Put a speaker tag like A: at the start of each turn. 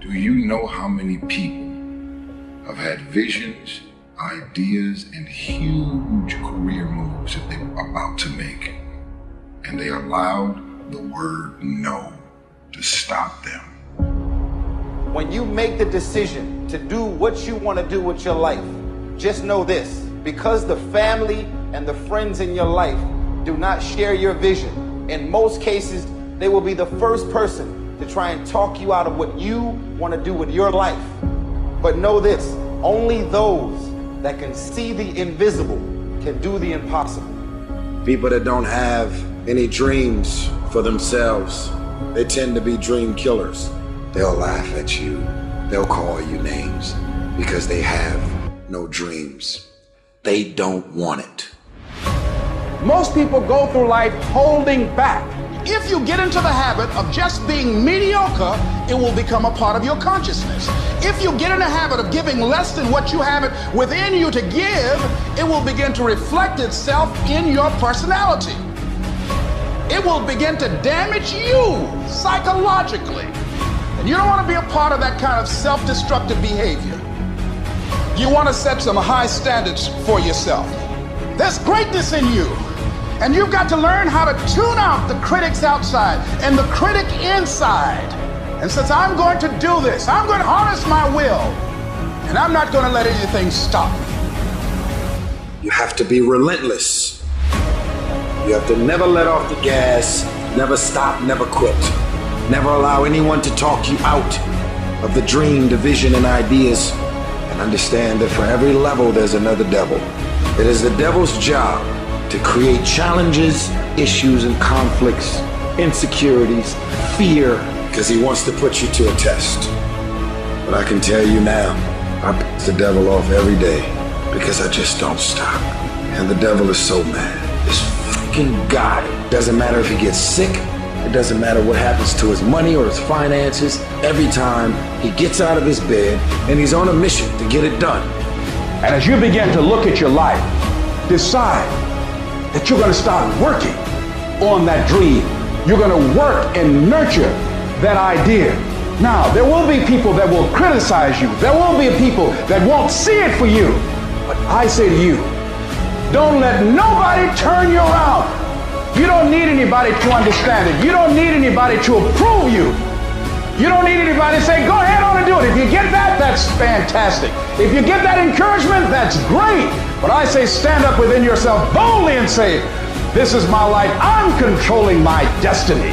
A: Do you know how many people have had visions, ideas, and huge career moves that they were about to make, and they allowed the word no to stop them?
B: When you make the decision to do what you want to do with your life, just know this: because the family and the friends in your life do not share your vision, in most cases, they will be the first person to try and talk you out of what you want to do with your life. But know this: only those that can see the invisible can do the impossible.
C: People that don't have any dreams for themselves, they tend to be dream killers. They'll laugh at you. They'll call you names because they have no dreams. They don't want it.
D: Most people go through life holding back. If you get into the habit of just being mediocre, it will become a part of your consciousness. If you get in the habit of giving less than what you have it within you to give, it will begin to reflect itself in your personality. It will begin to damage you psychologically. And you don't want to be a part of that kind of self-destructive behavior. You want to set some high standards for yourself. There's greatness in you. And you've got to learn how to tune out the critics outside and the critic inside. And since I'm going to do this, I'm going to harness my will, and I'm not going to let anything stop me.
C: You have to be relentless. You have to never let off the gas, never stop, never quit. Never allow anyone to talk you out of the dream, the vision, and ideas. And understand that for every level, there's another devil. It is the devil's job to create challenges, issues, and conflicts, insecurities, fear, because he wants to put you to a test. But I can tell you now, I piss the devil off every day because I just don't stop. And the devil is so mad. This fucking guy. Doesn't matter if he gets sick. It doesn't matter what happens to his money or his finances. Every time he gets out of his bed and he's on a mission to get it done.
D: And as you begin to look at your life, decide that you're going to start working on that dream. You're going to work and nurture that idea. Now, there will be people that will criticize you. There will be people that won't see it for you. But I say to you, don't let nobody turn you around. You don't need anybody to understand it. You don't need anybody to approve you. You don't need anybody to say, go ahead on and do it. If you get that, that's fantastic. If you get that encouragement, that's great. But I say stand up within yourself boldly and say, this is my life. I'm controlling my destiny.